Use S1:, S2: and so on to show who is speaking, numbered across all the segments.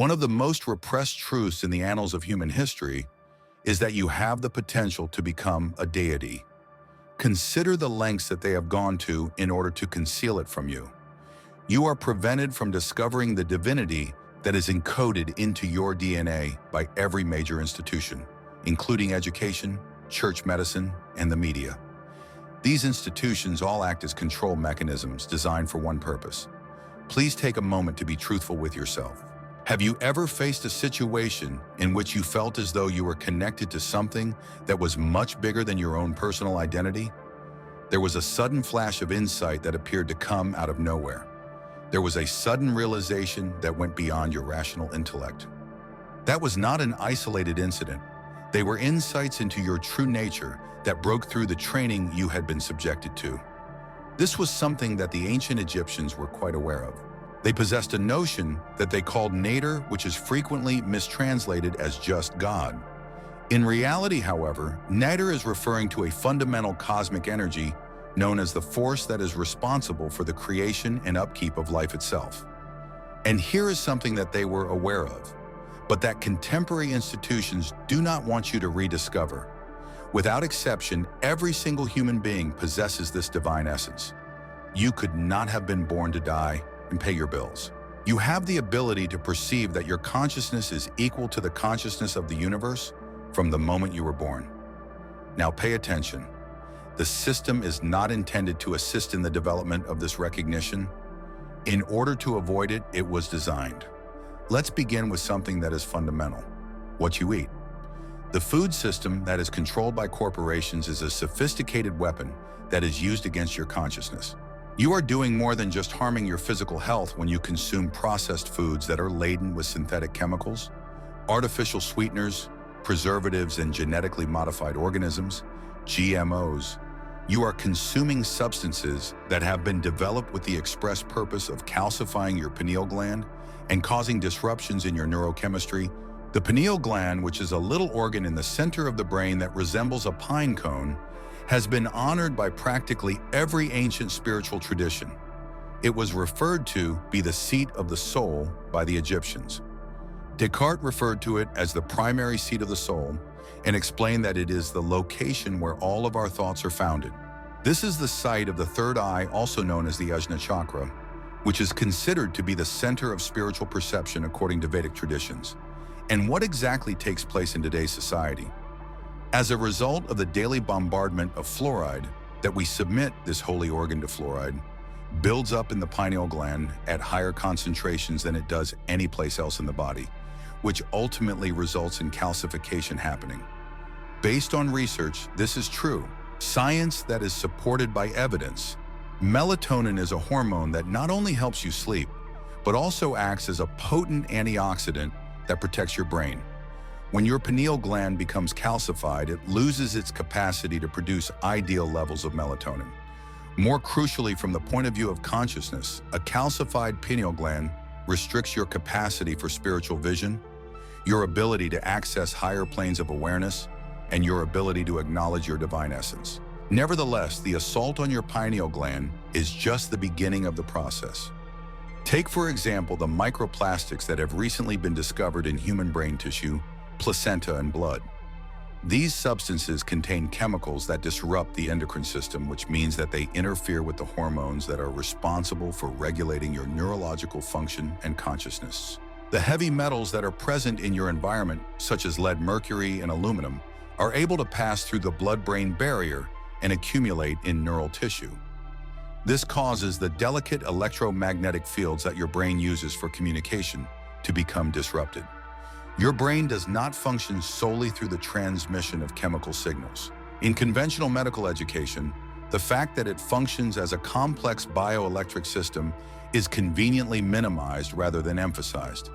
S1: One of the most repressed truths in the annals of human history is that you have the potential to become a deity. Consider the lengths that they have gone to in order to conceal it from you. You are prevented from discovering the divinity that is encoded into your DNA by every major institution, including education, church medicine, and the media. These institutions all act as control mechanisms designed for one purpose. Please take a moment to be truthful with yourself. Have you ever faced a situation in which you felt as though you were connected to something that was much bigger than your own personal identity? There was a sudden flash of insight that appeared to come out of nowhere. There was a sudden realization that went beyond your rational intellect. That was not an isolated incident. They were insights into your true nature that broke through the training you had been subjected to. This was something that the ancient Egyptians were quite aware of. They possessed a notion that they called nature, which is frequently mistranslated as just God. In reality, however, nature is referring to a fundamental cosmic energy known as the force that is responsible for the creation and upkeep of life itself. And here is something that they were aware of, but that contemporary institutions do not want you to rediscover. Without exception, every single human being possesses this divine essence. You could not have been born to die and pay your bills. You have the ability to perceive that your consciousness is equal to the consciousness of the universe from the moment you were born. Now pay attention. The system is not intended to assist in the development of this recognition. In order to avoid it, it was designed. Let's begin with something that is fundamental: what you eat. The food system that is controlled by corporations is a sophisticated weapon that is used against your consciousness. You are doing more than just harming your physical health when you consume processed foods that are laden with synthetic chemicals, artificial sweeteners, preservatives, and genetically modified organisms, GMOs. You are consuming substances that have been developed with the express purpose of calcifying your pineal gland and causing disruptions in your neurochemistry. The pineal gland, which is a little organ in the center of the brain that resembles a pine cone, has been honored by practically every ancient spiritual tradition. It was referred to be the seat of the soul by the Egyptians. Descartes referred to it as the primary seat of the soul and explained that it is the location where all of our thoughts are founded. This is the site of the third eye, also known as the Ajna chakra, which is considered to be the center of spiritual perception according to Vedic traditions. And what exactly takes place in today's society? As a result of the daily bombardment of fluoride that we submit this holy organ to fluoride, builds up in the pineal gland at higher concentrations than it does any place else in the body, which ultimately results in calcification happening. Based on research, this is true. Science that is supported by evidence. Melatonin is a hormone that not only helps you sleep, but also acts as a potent antioxidant that protects your brain. When your pineal gland becomes calcified, it loses its capacity to produce ideal levels of melatonin. More crucially, from the point of view of consciousness, a calcified pineal gland restricts your capacity for spiritual vision, your ability to access higher planes of awareness, and your ability to acknowledge your divine essence. Nevertheless, the assault on your pineal gland is just the beginning of the process. Take, for example, the microplastics that have recently been discovered in human brain tissue, placenta, and blood. These substances contain chemicals that disrupt the endocrine system, which means that they interfere with the hormones that are responsible for regulating your neurological function and consciousness. The heavy metals that are present in your environment, such as lead, mercury, and aluminum, are able to pass through the blood-brain barrier and accumulate in neural tissue. This causes the delicate electromagnetic fields that your brain uses for communication to become disrupted. Your brain does not function solely through the transmission of chemical signals. In conventional medical education, the fact that it functions as a complex bioelectric system is conveniently minimized rather than emphasized.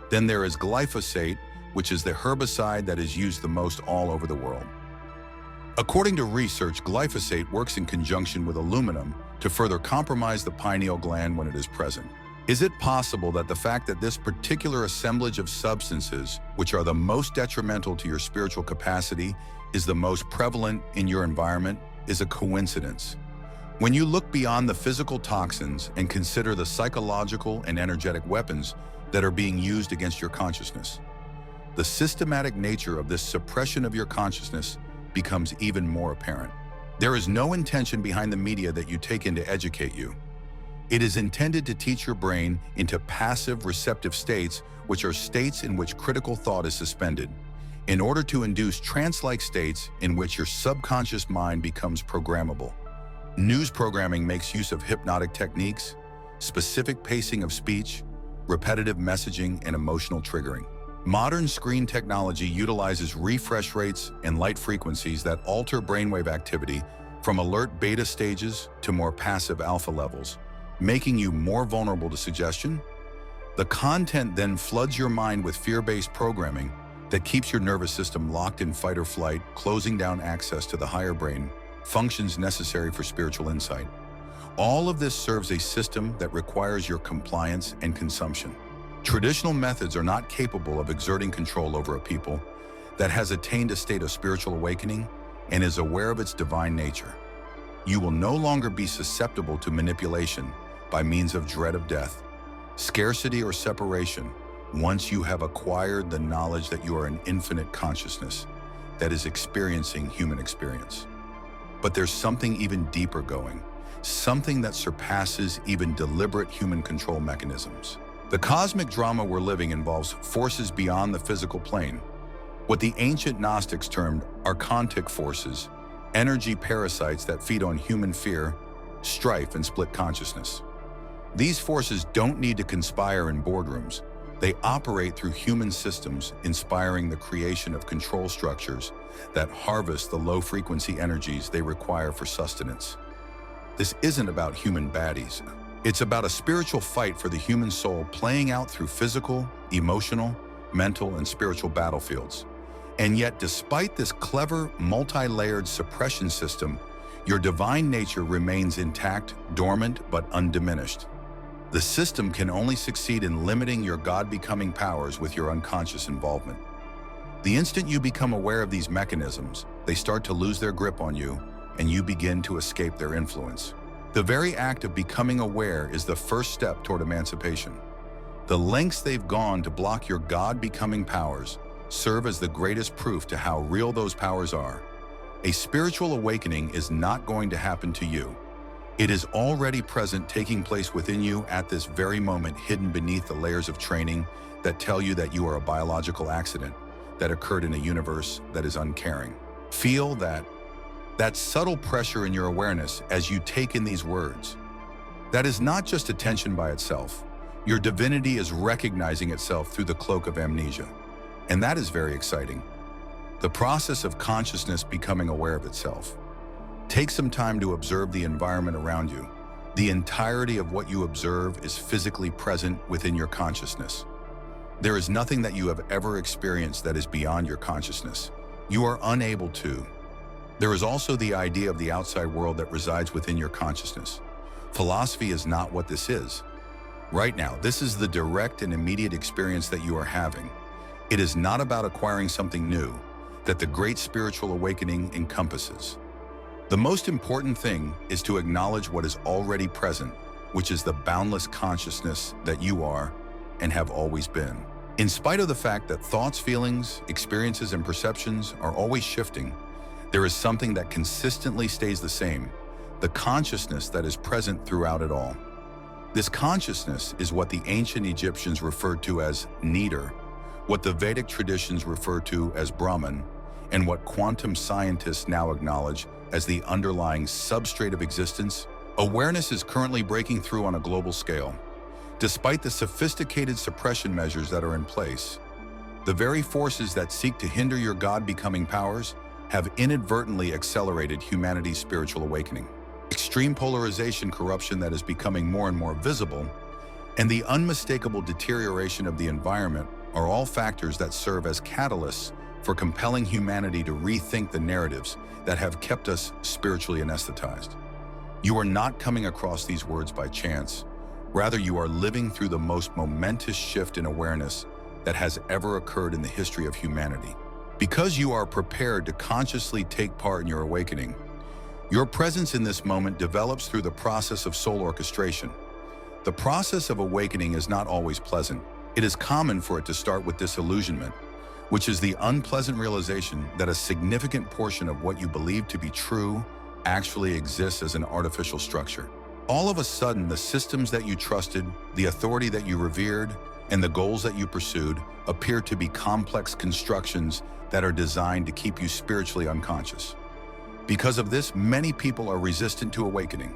S1: Then there is glyphosate, which is the herbicide that is used the most all over the world. According to research, glyphosate works in conjunction with aluminum to further compromise the pineal gland when it is present. Is it possible that the fact that this particular assemblage of substances, which are the most detrimental to your spiritual capacity, is the most prevalent in your environment, is a coincidence? When you look beyond the physical toxins and consider the psychological and energetic weapons that are being used against your consciousness. The systematic nature of this suppression of your consciousness becomes even more apparent. There is no intention behind the media that you take in to educate you. It is intended to teach your brain into passive receptive states, which are states in which critical thought is suspended, in order to induce trance-like states in which your subconscious mind becomes programmable. News programming makes use of hypnotic techniques, specific pacing of speech, repetitive messaging, and emotional triggering. Modern screen technology utilizes refresh rates and light frequencies that alter brainwave activity from alert beta stages to more passive alpha levels, making you more vulnerable to suggestion. The content then floods your mind with fear-based programming that keeps your nervous system locked in fight or flight, closing down access to the higher brain functions necessary for spiritual insight. All of this serves a system that requires your compliance and consumption. Traditional methods are not capable of exerting control over a people that has attained a state of spiritual awakening and is aware of its divine nature. You will no longer be susceptible to manipulation by means of dread of death, scarcity, or separation once you have acquired the knowledge that you are an infinite consciousness that is experiencing human experience. But there's something even deeper going, something that surpasses even deliberate human control mechanisms. The cosmic drama we're living involves forces beyond the physical plane, what the ancient Gnostics termed archontic forces, energy parasites that feed on human fear, strife, and split consciousness. These forces don't need to conspire in boardrooms. They operate through human systems, inspiring the creation of control structures that harvest the low-frequency energies they require for sustenance. This isn't about human baddies. It's about a spiritual fight for the human soul playing out through physical, emotional, mental, and spiritual battlefields. And yet, despite this clever, multi-layered suppression system, your divine nature remains intact, dormant, but undiminished. The system can only succeed in limiting your God-becoming powers with your unconscious involvement. The instant you become aware of these mechanisms, they start to lose their grip on you, and you begin to escape their influence. The very act of becoming aware is the first step toward emancipation. The lengths they've gone to block your God-becoming powers serve as the greatest proof to how real those powers are. A spiritual awakening is not going to happen to you. It is already present, taking place within you at this very moment, hidden beneath the layers of training that tell you that you are a biological accident that occurred in a universe that is uncaring. Feel that subtle pressure in your awareness as you take in these words. That is not just attention by itself. Your divinity is recognizing itself through the cloak of amnesia. And that is very exciting. The process of consciousness becoming aware of itself. Take some time to observe the environment around you. The entirety of what you observe is physically present within your consciousness. There is nothing that you have ever experienced that is beyond your consciousness. You are unable to. There is also the idea of the outside world that resides within your consciousness. Philosophy is not what this is. Right now, this is the direct and immediate experience that you are having. It is not about acquiring something new that the great spiritual awakening encompasses. The most important thing is to acknowledge what is already present, which is the boundless consciousness that you are and have always been. In spite of the fact that thoughts, feelings, experiences, and perceptions are always shifting, there is something that consistently stays the same, the consciousness that is present throughout it all. This consciousness is what the ancient Egyptians referred to as Neter, what the Vedic traditions refer to as Brahman, and what quantum scientists now acknowledge as the underlying substrate of existence. Awareness is currently breaking through on a global scale. Despite the sophisticated suppression measures that are in place, the very forces that seek to hinder your God-becoming powers have inadvertently accelerated humanity's spiritual awakening. Extreme polarization, corruption that is becoming more and more visible, and the unmistakable deterioration of the environment are all factors that serve as catalysts for compelling humanity to rethink the narratives that have kept us spiritually anesthetized. You are not coming across these words by chance. Rather, you are living through the most momentous shift in awareness that has ever occurred in the history of humanity. Because you are prepared to consciously take part in your awakening, your presence in this moment develops through the process of soul orchestration. The process of awakening is not always pleasant. It is common for it to start with disillusionment, which is the unpleasant realization that a significant portion of what you believe to be true actually exists as an artificial structure. All of a sudden, the systems that you trusted, the authority that you revered, and the goals that you pursued appear to be complex constructions that are designed to keep you spiritually unconscious. Because of this, many people are resistant to awakening.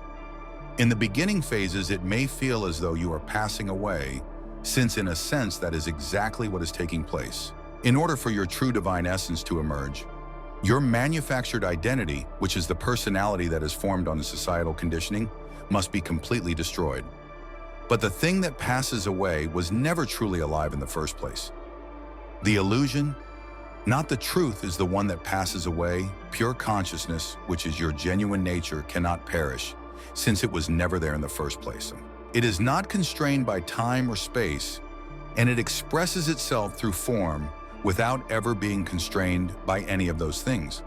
S1: In the beginning phases, it may feel as though you are passing away, since in a sense that is exactly what is taking place. In order for your true divine essence to emerge, your manufactured identity, which is the personality that is formed on societal conditioning, must be completely destroyed. But the thing that passes away was never truly alive in the first place. The illusion, not the truth, is the one that passes away. Pure consciousness, which is your genuine nature, cannot perish, since it was never there in the first place. It is not constrained by time or space, and it expresses itself through form without ever being constrained by any of those things.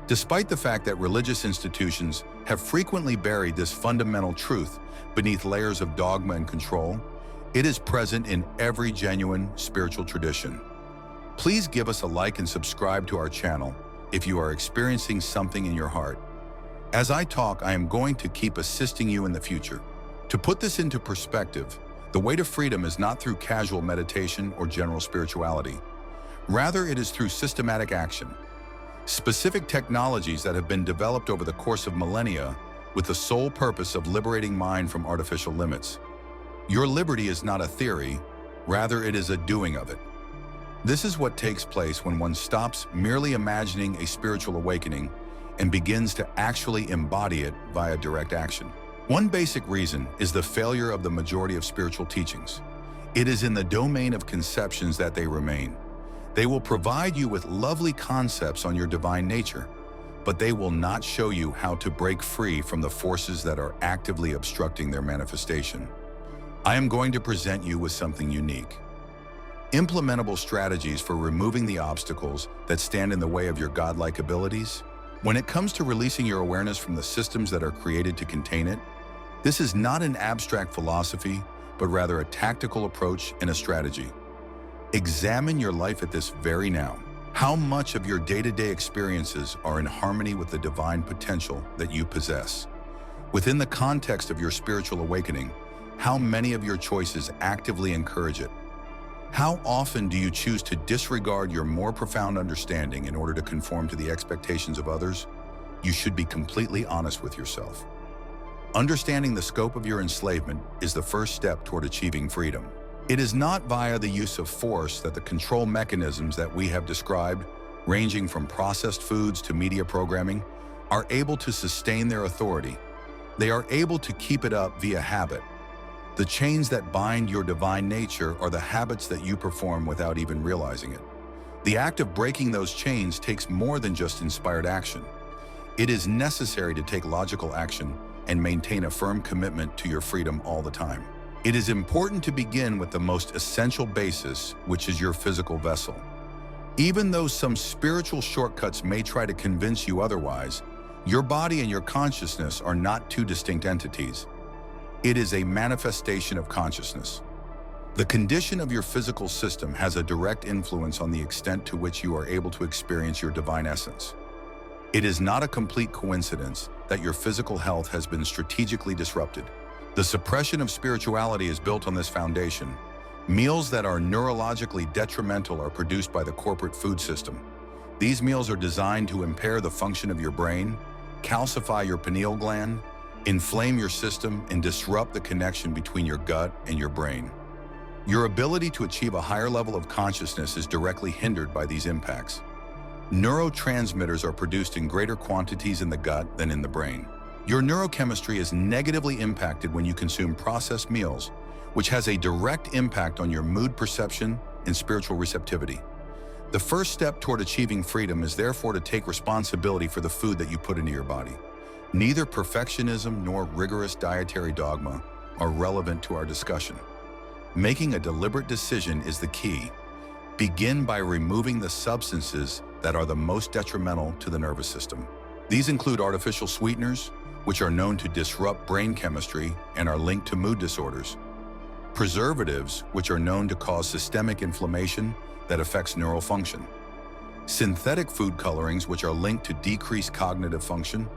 S1: Despite the fact that religious institutions have frequently buried this fundamental truth beneath layers of dogma and control, it is present in every genuine spiritual tradition. Please give us a like and subscribe to our channel if you are experiencing something in your heart. As I talk, I am going to keep assisting you in the future. To put this into perspective, the way to freedom is not through casual meditation or general spirituality. Rather, it is through systematic action. Specific technologies that have been developed over the course of millennia with the sole purpose of liberating mind from artificial limits. Your liberty is not a theory, rather it is a doing of it. This is what takes place when one stops merely imagining a spiritual awakening and begins to actually embody it via direct action. One basic reason is the failure of the majority of spiritual teachings. It is in the domain of conceptions that they remain. They will provide you with lovely concepts on your divine nature, but they will not show you how to break free from the forces that are actively obstructing their manifestation. I am going to present you with something unique. Implementable strategies for removing the obstacles that stand in the way of your godlike abilities. When it comes to releasing your awareness from the systems that are created to contain it, this is not an abstract philosophy, but rather a tactical approach and a strategy. Examine your life at this very now. How much of your day-to-day experiences are in harmony with the divine potential that you possess? Within the context of your spiritual awakening, how many of your choices actively encourage it? How often do you choose to disregard your more profound understanding in order to conform to the expectations of others? You should be completely honest with yourself. Understanding the scope of your enslavement is the first step toward achieving freedom. It is not via the use of force that the control mechanisms that we have described, ranging from processed foods to media programming, are able to sustain their authority. They are able to keep it up via habit. The chains that bind your divine nature are the habits that you perform without even realizing it. The act of breaking those chains takes more than just inspired action. It is necessary to take logical action and maintain a firm commitment to your freedom all the time. It is important to begin with the most essential basis, which is your physical vessel. Even though some spiritual shortcuts may try to convince you otherwise, your body and your consciousness are not two distinct entities. It is a manifestation of consciousness. The condition of your physical system has a direct influence on the extent to which you are able to experience your divine essence. It is not a complete coincidence that your physical health has been strategically disrupted. The suppression of spirituality is built on this foundation. Meals that are neurologically detrimental are produced by the corporate food system. These meals are designed to impair the function of your brain, calcify your pineal gland, inflame your system, and disrupt the connection between your gut and your brain. Your ability to achieve a higher level of consciousness is directly hindered by these impacts. Neurotransmitters are produced in greater quantities in the gut than in the brain. Your neurochemistry is negatively impacted when you consume processed meals, which has a direct impact on your mood perception and spiritual receptivity. The first step toward achieving freedom is therefore to take responsibility for the food that you put into your body. Neither perfectionism nor rigorous dietary dogma are relevant to our discussion. Making a deliberate decision is the key. Begin by removing the substances that are the most detrimental to the nervous system. These include artificial sweeteners, which are known to disrupt brain chemistry and are linked to mood disorders. preservatives, which are known to cause systemic inflammation that affects neural function, synthetic food colorings, which are linked to decreased cognitive function,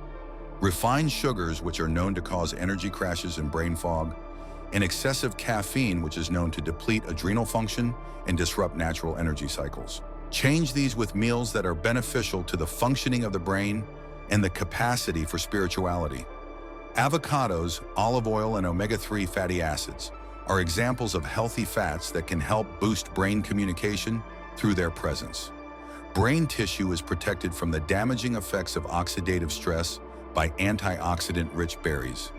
S1: refined sugars, which are known to cause energy crashes and brain fog, and excessive caffeine, which is known to deplete adrenal function and disrupt natural energy cycles. Change these with meals that are beneficial to the functioning of the brain and the capacity for spirituality. Avocados, olive oil, and omega-3 fatty acids are examples of healthy fats that can help boost brain communication through their presence. Brain tissue is protected from the damaging effects of oxidative stress by antioxidant-rich berries.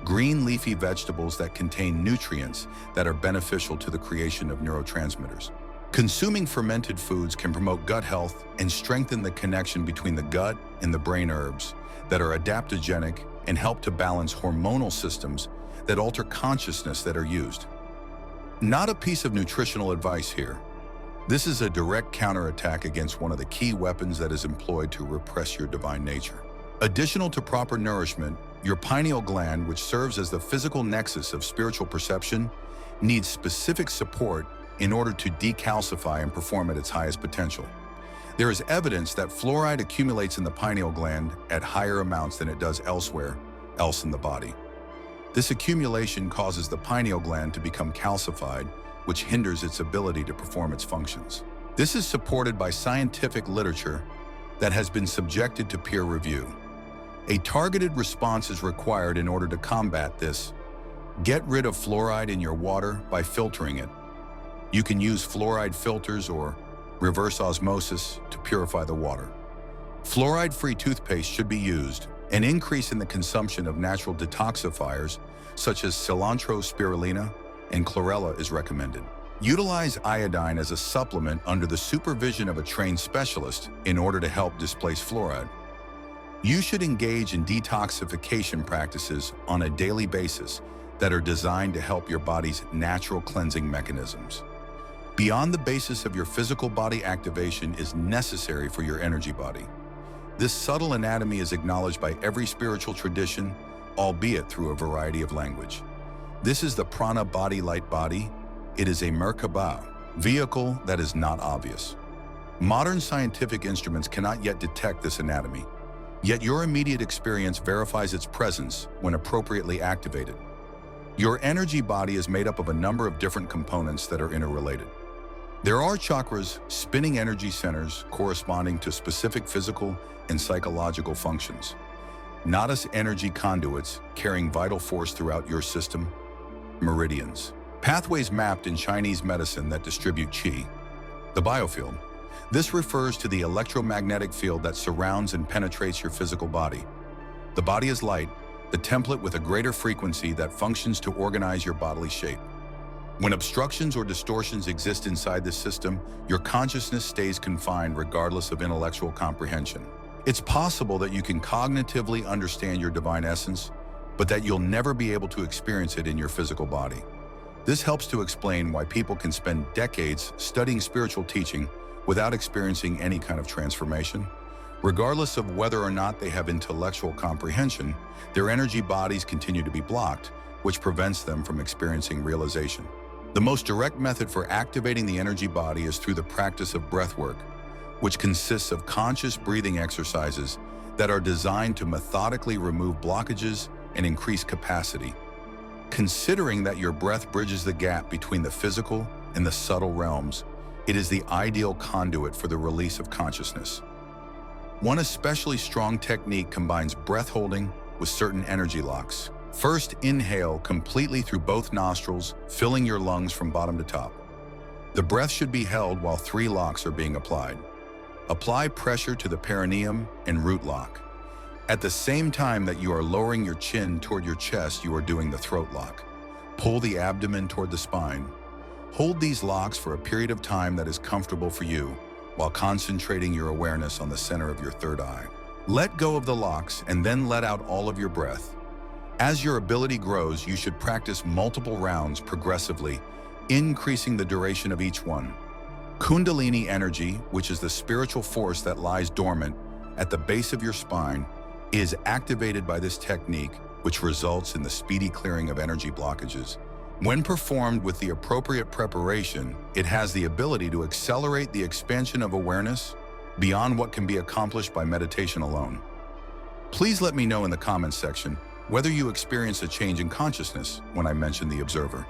S1: Green leafy vegetables that contain nutrients that are beneficial to the creation of neurotransmitters. Consuming fermented foods can promote gut health and strengthen the connection between the gut and the brain. Herbs that are adaptogenic and help to balance hormonal systems that alter consciousness that are used. Not a piece of nutritional advice here. This is a direct counterattack against one of the key weapons that is employed to repress your divine nature. Additional to proper nourishment, your pineal gland, which serves as the physical nexus of spiritual perception, needs specific support in order to decalcify and perform at its highest potential. There is evidence that fluoride accumulates in the pineal gland at higher amounts than it does elsewhere else in the body. This accumulation causes the pineal gland to become calcified, which hinders its ability to perform its functions. This is supported by scientific literature that has been subjected to peer review. A targeted response is required in order to combat this. Get rid of fluoride in your water by filtering it. You can use fluoride filters or reverse osmosis to purify the water. Fluoride-free toothpaste should be used. An increase in the consumption of natural detoxifiers such as cilantro, spirulina, and chlorella is recommended. Utilize iodine as a supplement under the supervision of a trained specialist in order to help displace fluoride. You should engage in detoxification practices on a daily basis that are designed to help your body's natural cleansing mechanisms. Beyond the basis of your physical body, activation is necessary for your energy body. This subtle anatomy is acknowledged by every spiritual tradition, albeit through a variety of language. This is the prana body, light body. It is a Merkaba, vehicle that is not obvious. Modern scientific instruments cannot yet detect this anatomy, yet your immediate experience verifies its presence when appropriately activated. Your energy body is made up of a number of different components that are interrelated. There are chakras, spinning energy centers corresponding to specific physical and psychological functions. Nadis, energy conduits carrying vital force throughout your system. Meridians, pathways mapped in Chinese medicine that distribute qi. The biofield. This refers to the electromagnetic field that surrounds and penetrates your physical body. The body is light, the template with a greater frequency that functions to organize your bodily shape. When obstructions or distortions exist inside this system, your consciousness stays confined regardless of intellectual comprehension. It's possible that you can cognitively understand your divine essence, but that you'll never be able to experience it in your physical body. This helps to explain why people can spend decades studying spiritual teaching without experiencing any kind of transformation. Regardless of whether or not they have intellectual comprehension, their energy bodies continue to be blocked, which prevents them from experiencing realization. The most direct method for activating the energy body is through the practice of breath work, which consists of conscious breathing exercises that are designed to methodically remove blockages and increase capacity. Considering that your breath bridges the gap between the physical and the subtle realms, it is the ideal conduit for the release of consciousness. One especially strong technique combines breath holding with certain energy locks. First, inhale completely through both nostrils, filling your lungs from bottom to top. The breath should be held while 3 locks are being applied. Apply pressure to the perineum and root lock. At the same time that you are lowering your chin toward your chest, you are doing the throat lock. Pull the abdomen toward the spine. Hold these locks for a period of time that is comfortable for you, while concentrating your awareness on the center of your third eye. Let go of the locks and then let out all of your breath. As your ability grows, you should practice multiple rounds progressively, increasing the duration of each one. Kundalini energy, which is the spiritual force that lies dormant at the base of your spine, is activated by this technique, which results in the speedy clearing of energy blockages When performed with the appropriate preparation, it has the ability to accelerate the expansion of awareness beyond what can be accomplished by meditation alone. Please let me know in the comments section whether you experience a change in consciousness when I mention the observer.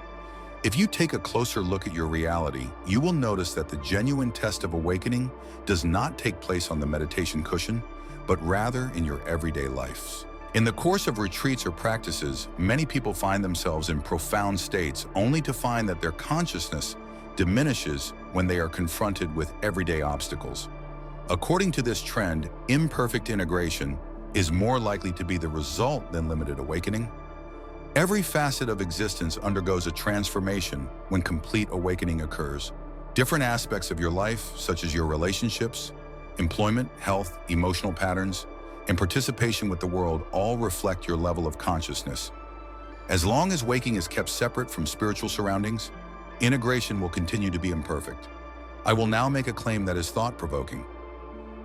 S1: If you take a closer look at your reality, you will notice that the genuine test of awakening does not take place on the meditation cushion, but rather in your everyday lives. In the course of retreats or practices, many people find themselves in profound states only to find that their consciousness diminishes when they are confronted with everyday obstacles. According to this trend, imperfect integration is more likely to be the result than limited awakening. Every facet of existence undergoes a transformation when complete awakening occurs. Different aspects of your life, such as your relationships, employment, health, emotional patterns, and participation with the world, all reflect your level of consciousness. As long as waking is kept separate from spiritual surroundings, integration will continue to be imperfect. I will now make a claim that is thought-provoking.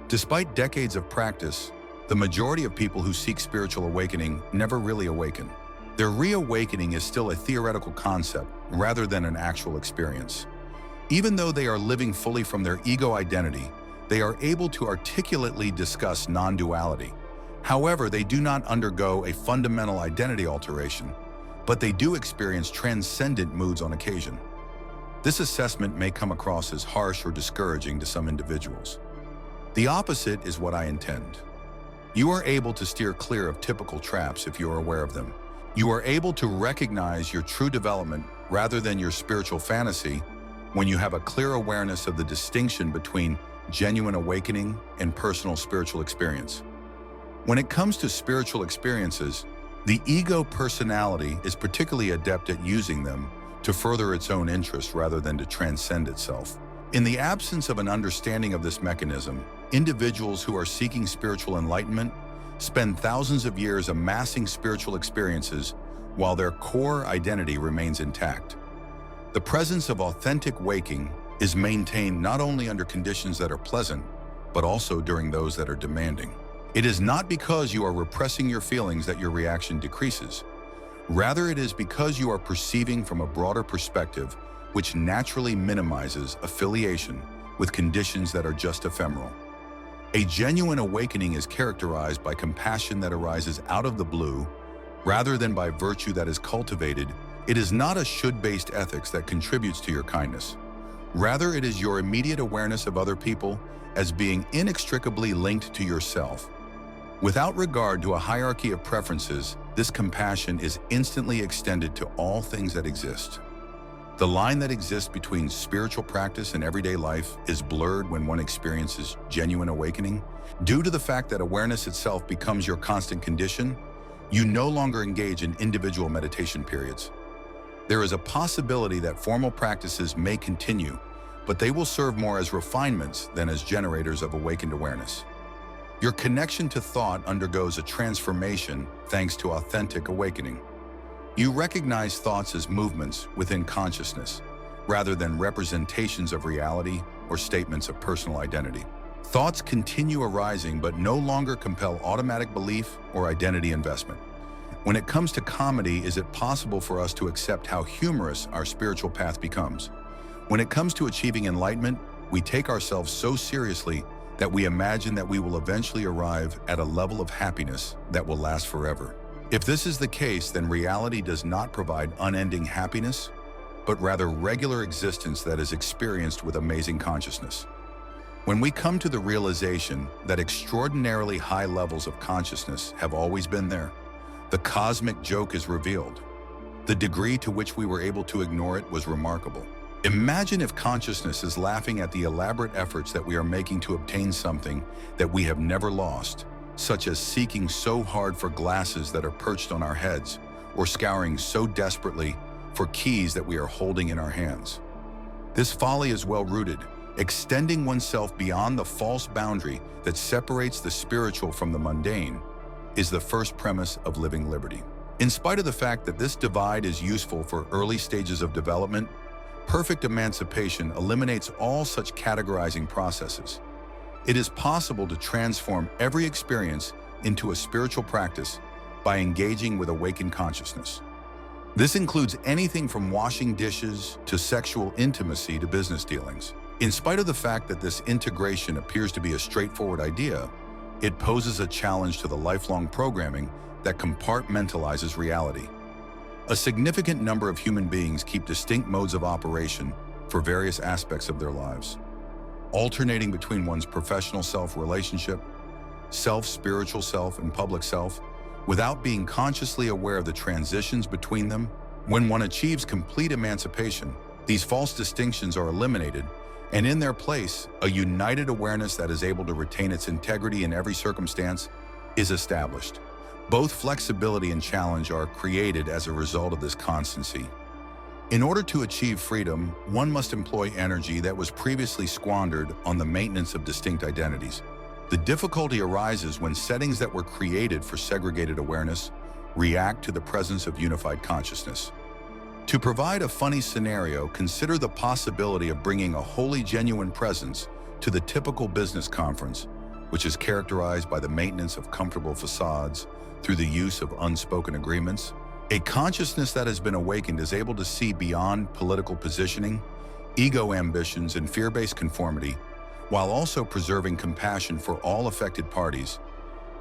S1: Despite decades of practice, the majority of people who seek spiritual awakening never really awaken. Their reawakening is still a theoretical concept rather than an actual experience. Even though they are living fully from their ego identity, they are able to articulately discuss non-duality. However, they do not undergo a fundamental identity alteration, but they do experience transcendent moods on occasion. This assessment may come across as harsh or discouraging to some individuals. The opposite is what I intend. You are able to steer clear of typical traps if you are aware of them. You are able to recognize your true development rather than your spiritual fantasy when you have a clear awareness of the distinction between genuine awakening and personal spiritual experience. When it comes to spiritual experiences, the ego personality is particularly adept at using them to further its own interests rather than to transcend itself. In the absence of an understanding of this mechanism, individuals who are seeking spiritual enlightenment spend thousands of years amassing spiritual experiences while their core identity remains intact. The presence of authentic waking is maintained not only under conditions that are pleasant, but also during those that are demanding. It is not because you are repressing your feelings that your reaction decreases. Rather, it is because you are perceiving from a broader perspective, which naturally minimizes affiliation with conditions that are just ephemeral. A genuine awakening is characterized by compassion that arises out of the blue, rather than by virtue that is cultivated. It is not a should-based ethics that contributes to your kindness. Rather, it is your immediate awareness of other people as being inextricably linked to yourself. Without regard to a hierarchy of preferences, this compassion is instantly extended to all things that exist. The line that exists between spiritual practice and everyday life is blurred when one experiences genuine awakening. Due to the fact that awareness itself becomes your constant condition, you no longer engage in individual meditation periods. There is a possibility that formal practices may continue, but they will serve more as refinements than as generators of awakened awareness. Your connection to thought undergoes a transformation thanks to authentic awakening. You recognize thoughts as movements within consciousness, rather than representations of reality or statements of personal identity. Thoughts continue arising but no longer compel automatic belief or identity investment. When it comes to comedy, is it possible for us to accept how humorous our spiritual path becomes? When it comes to achieving enlightenment, we take ourselves so seriously that we imagine that we will eventually arrive at a level of happiness that will last forever. If this is the case, then reality does not provide unending happiness, but rather regular existence that is experienced with amazing consciousness. When we come to the realization that extraordinarily high levels of consciousness have always been there, the cosmic joke is revealed. The degree to which we were able to ignore it was remarkable. Imagine if consciousness is laughing at the elaborate efforts that we are making to obtain something that we have never lost, such as seeking so hard for glasses that are perched on our heads, or scouring so desperately for keys that we are holding in our hands. This folly is well-rooted. Extending oneself beyond the false boundary that separates the spiritual from the mundane is the first premise of living liberty. In spite of the fact that this divide is useful for early stages of development, perfect emancipation eliminates all such categorizing processes. It is possible to transform every experience into a spiritual practice by engaging with awakened consciousness. This includes anything from washing dishes to sexual intimacy to business dealings. In spite of the fact that this integration appears to be a straightforward idea, it poses a challenge to the lifelong programming that compartmentalizes reality. A significant number of human beings keep distinct modes of operation for various aspects of their lives, alternating between one's professional self relationship, spiritual self, and public self, without being consciously aware of the transitions between them. When one achieves complete emancipation, these false distinctions are eliminated, and in their place, a united awareness that is able to retain its integrity in every circumstance is established. Both flexibility and challenge are created as a result of this constancy. In order to achieve freedom, one must employ energy that was previously squandered on the maintenance of distinct identities. The difficulty arises when settings that were created for segregated awareness react to the presence of unified consciousness. To provide a funny scenario, consider the possibility of bringing a wholly genuine presence to the typical business conference, which is characterized by the maintenance of comfortable facades through the use of unspoken agreements. A consciousness that has been awakened is able to see beyond political positioning, ego ambitions, and fear-based conformity, while also preserving compassion for all affected parties.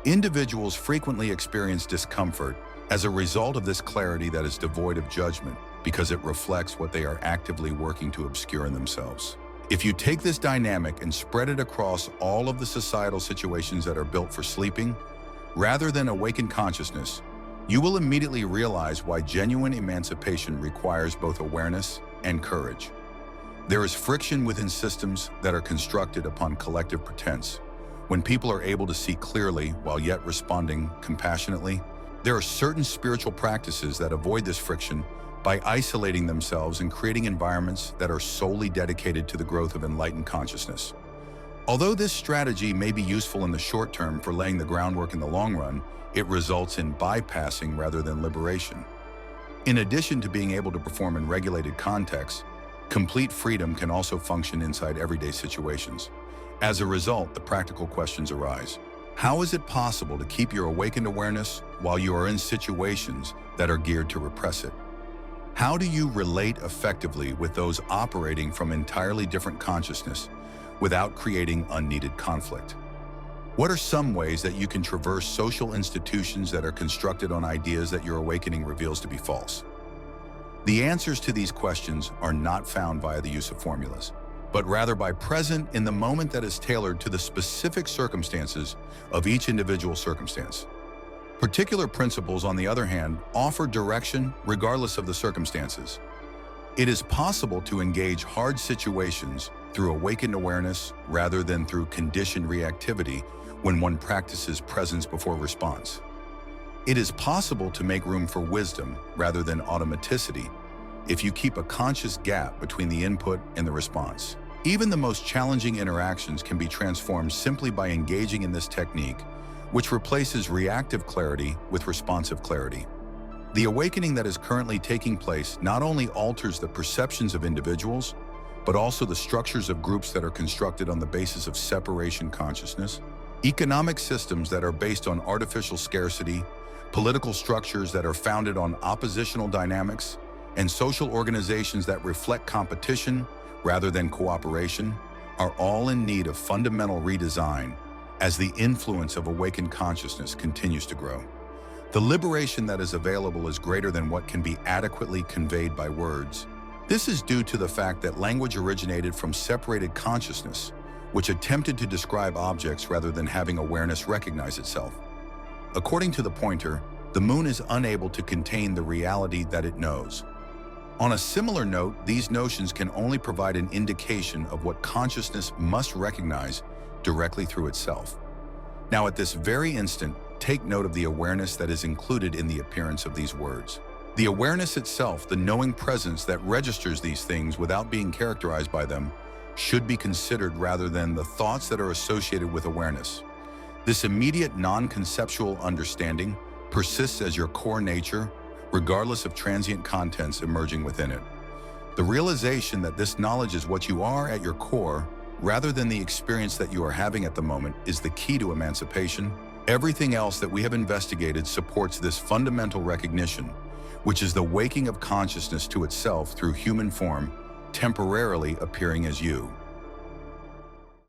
S1: Individuals frequently experience discomfort as a result of this clarity that is devoid of judgment, because it reflects what they are actively working to obscure in themselves. If you take this dynamic and spread it across all of the societal situations that are built for sleeping, rather than awakened consciousness, you will immediately realize why genuine emancipation requires both awareness and courage. There is friction within systems that are constructed upon collective pretense. When people are able to see clearly while yet responding compassionately, there are certain spiritual practices that avoid this friction by isolating themselves and creating environments that are solely dedicated to the growth of enlightened consciousness. Although this strategy may be useful in the short term for laying the groundwork in the long run, it results in bypassing rather than liberation. In addition to being able to perform in regulated contexts, complete freedom can also function inside everyday situations. As a result, the practical questions arise. How is it possible to keep your awakened awareness while you are in situations that are geared to repress it? How do you relate effectively with those operating from entirely different consciousness without creating unneeded conflict? What are some ways that you can traverse social institutions that are constructed on ideas that your awakening reveals to be false? The answers to these questions are not found via the use of formulas, but rather by present in the moment that is tailored to the specific circumstances of each individual circumstance. Particular principles, on the other hand, offer direction regardless of the circumstances. It is possible to engage hard situations through awakened awareness rather than through conditioned reactivity when one practices presence before response. It is possible to make room for wisdom rather than automaticity if you keep a conscious gap between the input and the response. Even the most challenging interactions can be transformed simply by engaging in this technique, which replaces reactive clarity with responsive clarity. The awakening that is currently taking place not only alters the perceptions of individuals, but also the structures of groups that are constructed on the basis of separation consciousness, economic systems that are based on artificial scarcity, political structures that are founded on oppositional dynamics, and social organizations that reflect competition rather than cooperation, are all in need of fundamental redesign as the influence of awakened consciousness continues to grow. The liberation that is available is greater than what can be adequately conveyed by words. This is due to the fact that language originated from separated consciousness, which attempted to describe objects rather than having awareness recognize itself. According to the pointer, the moon is unable to contain the reality that it knows. On a similar note, these notions can only provide an indication of what consciousness must recognize directly through itself. Now, at this very instant, take note of the awareness that is included in the appearance of these words. The awareness itself, the knowing presence that registers these things without being characterized by them, should be considered rather than the thoughts that are associated with awareness. This immediate non-conceptual understanding persists as your core nature, regardless of transient contents emerging within it. The realization that this knowledge is what you are at your core, rather than the experience that you are having at the moment, is the key to emancipation. Everything else that we have investigated supports this fundamental recognition, which is the waking of consciousness to itself through human form, temporarily appearing as you.